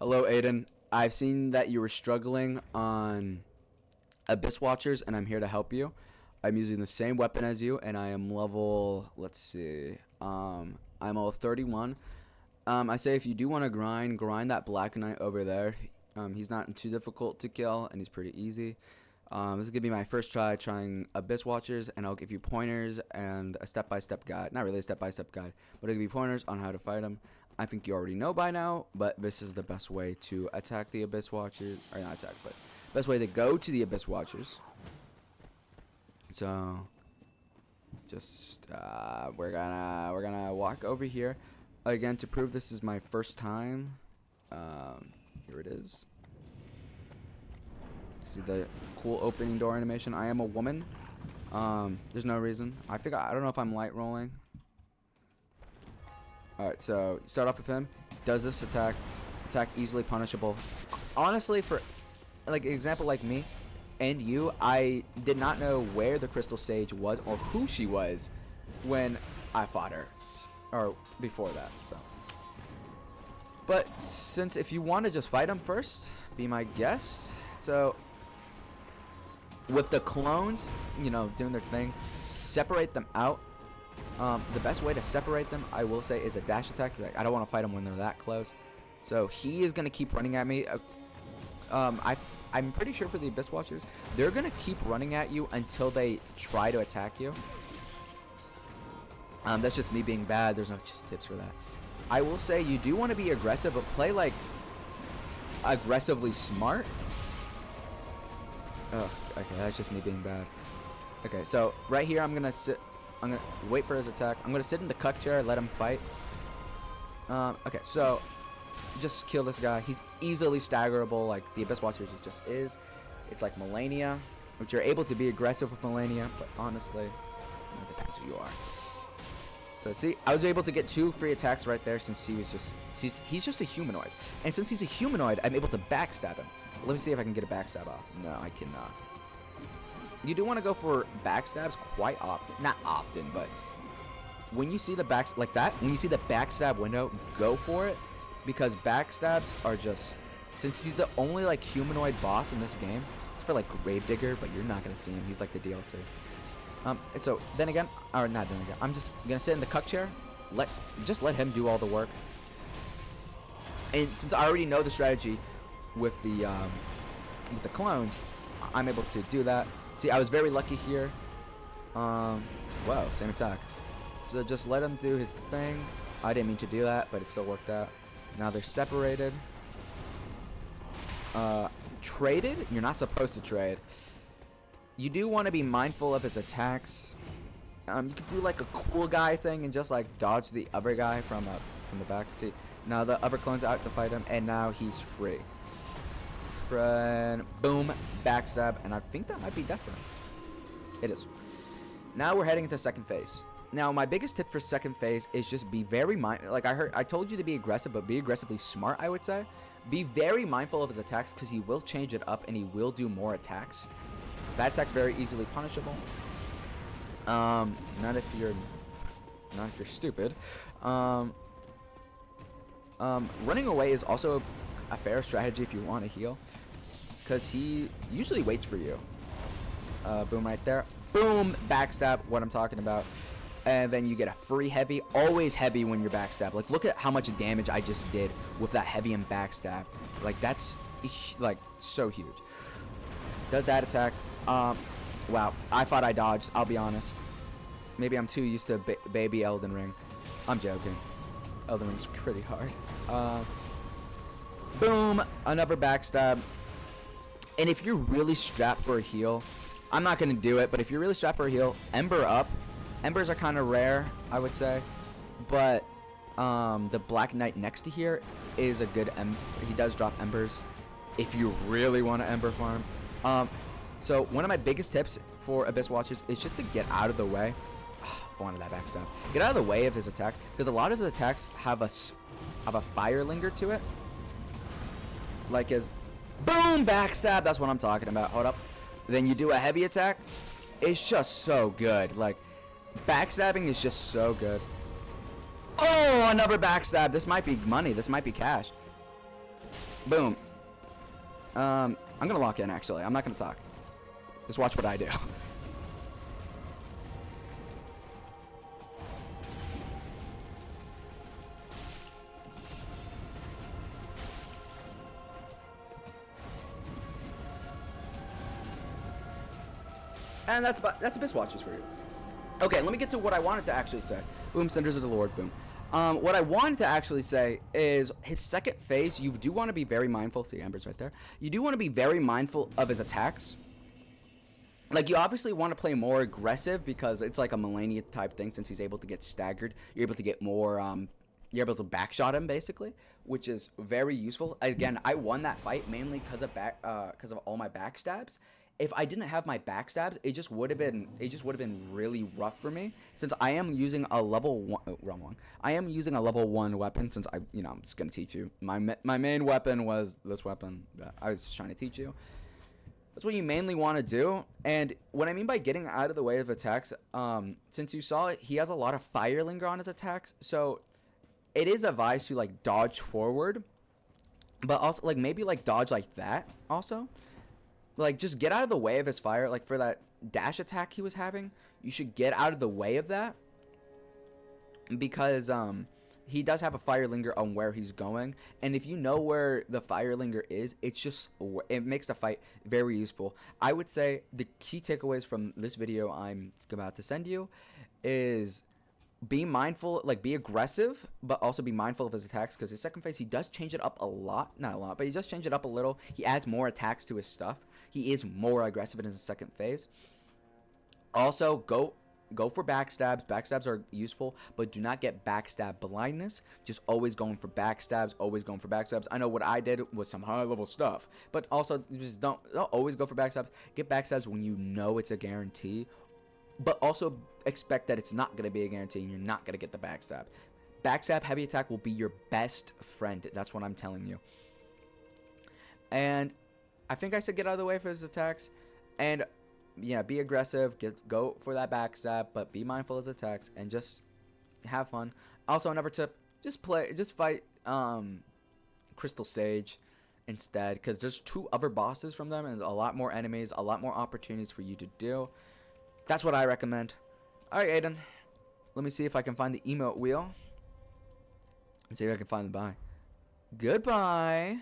Hello, Aiden. I've seen that you were struggling on Abyss Watchers, and I'm here to help you. I'm using the same weapon as you, and I am level, let's see, I'm level 31. I say if you do want to grind that Black Knight over there. He's not too difficult to kill, and he's pretty easy. This is going to be my first try trying Abyss Watchers, and I'll give you pointers and a step-by-step guide. Not really a step-by-step guide, but I'll give you pointers on how to fight them. I think you already know by now, but this is the best way to attack the Abyss Watchers. Or not attack, but best way to go to the Abyss Watchers. So, just, we're gonna walk over here. Again, to prove this is my first time. Here it is. See the cool opening door animation. I am a woman. There's no reason. I don't know if I'm light rolling. Alright, so you start off with him. Does this attack easily punishable? Honestly, for like an example like me and you, I did not know where the Crystal Sage was or who she was when I fought her, or before that. So, but since if you want to just fight him first, be my guest. So with the clones, you know, doing their thing, separate them out. The best way to separate them, I will say, is a dash attack. Like, I don't want to fight them when they're that close. So he is going to keep running at me. I'm pretty sure for the Abyss Watchers, they're going to keep running at you until they try to attack you. That's just me being bad. There's no just tips for that. I will say you do want to be aggressive, but play like aggressively smart. Oh, okay, that's just me being bad. Okay, so right here I'm gonna sit. I'm gonna wait for his attack. I'm gonna sit in the cuck chair, let him fight. Okay, so just kill this guy. He's easily staggerable, like the Abyss Watchers just is. It's like Melania, which you're able to be aggressive with Melania, but honestly, it depends who you are. So see, I was able to get 2 free attacks right there since he was just he's just a humanoid, and since he's a humanoid, I'm able to backstab him. Let me see if I can get a backstab off. No, I cannot. You do want to go for backstabs quite often. Not often, but when you see the backs like that, when you see the backstab window, go for it, because backstabs are just, since he's the only like humanoid boss in this game, it's for like Gravedigger, but you're not gonna see him. He's like the DLC. So then again, or not then again, I'm just gonna sit in the cuck chair, just let him do all the work. And since I already know the strategy with the clones, I'm able to do that. See, I was very lucky here. Wow, same attack. So just let him do his thing. I didn't mean to do that, but it still worked out. Now they're separated. Traded? You're not supposed to trade. You do want to be mindful of his attacks. You can do like a cool guy thing and just like dodge the other guy from the back. See, now the other clone's out to fight him, and now he's free. Boom, backstab, and I think that might be different. It is. Now we're heading into second phase. Now my biggest tip for second phase is just be very like I told you to be aggressive, but be aggressively smart. I would say be very mindful of his attacks, because he will change it up and he will do more attacks. That attack's very easily punishable. Not if you're stupid. Running away is also a fair strategy if you want to heal, because he usually waits for you. Boom, right there. Boom, backstab, what I'm talking about. And then you get a free heavy. Always heavy when you're backstab. Like, look at how much damage I just did with that heavy and backstab. Like, that's like so huge. Does that attack. Wow, I thought I dodged, I'll be honest. Maybe I'm too used to baby Elden Ring. I'm joking. Elden Ring's pretty hard. Boom, another backstab. And if you're really strapped for a heal, I'm not gonna do it, but if you're really strapped for a heal, Ember up. Embers are kind of rare, I would say, but the Black Knight next to here is a good he does drop embers if you really want to Ember farm. So one of my biggest tips for Abyss Watchers is just to get out of the way. Wanted that backstab. Get out of the way of his attacks, because a lot of his attacks have a fire linger to it. Like his boom backstab, that's what I'm talking about. Hold up. Then you do a heavy attack. It's just so good. Like, backstabbing is just so good. Oh, another backstab. This might be money. This might be cash. Boom. I'm gonna lock in, actually. I'm not gonna talk. Just watch what I do. And that's Abyss Watches for you. Okay, let me get to what I wanted to actually say. Boom, Cinders of the Lord, boom. What I wanted to actually say is his second phase, you do want to be very mindful. See, Amber's right there. You do want to be very mindful of his attacks. Like, you obviously want to play more aggressive because it's like a Melania type thing. Since he's able to get staggered, you're able to get more, you're able to backshot him, basically, which is very useful. Again, I won that fight mainly because of all my backstabs. If I didn't have my backstabs, it just would have been really rough for me, since I am using a level 1, wrong one. I am using a level 1 weapon, since I'm just going to teach you. My main weapon was this weapon that I was trying to teach you. That's what you mainly want to do. And what I mean by getting out of the way of attacks, since you saw it, he has a lot of fire linger on his attacks, so it is advised to like dodge forward, but also like maybe like dodge like that also. Like, just get out of the way of his fire. Like, for that dash attack he was having, you should get out of the way of that, because he does have a fire linger on where he's going, and if you know where the fire linger is, it makes the fight very useful. I would say the key takeaways from this video I'm about to send you is be mindful, like be aggressive, but also be mindful of his attacks, because his second phase, he does change it up a lot. Not a lot, but he does change it up a little. He adds more attacks to his stuff. He is more aggressive in his second phase. Also, go for backstabs. Backstabs are useful, but do not get backstab blindness. Just always going for backstabs, always going for backstabs. I know what I did was some high level stuff, but also just don't always go for backstabs. Get backstabs when you know it's a guarantee, but also expect that it's not going to be a guarantee and you're not going to get the backstab. Backstab heavy attack will be your best friend. That's what I'm telling you. And I think I said get out of the way for his attacks. And yeah, be aggressive. Go for that backstab, but be mindful of his attacks and just have fun. Also, another tip: just fight Crystal Sage instead, because there's 2 other bosses from them and a lot more enemies, a lot more opportunities for you to do. That's what I recommend. Alright, Aiden. Let me see if I can find the emote wheel. Let's see if I can find the buy. Goodbye.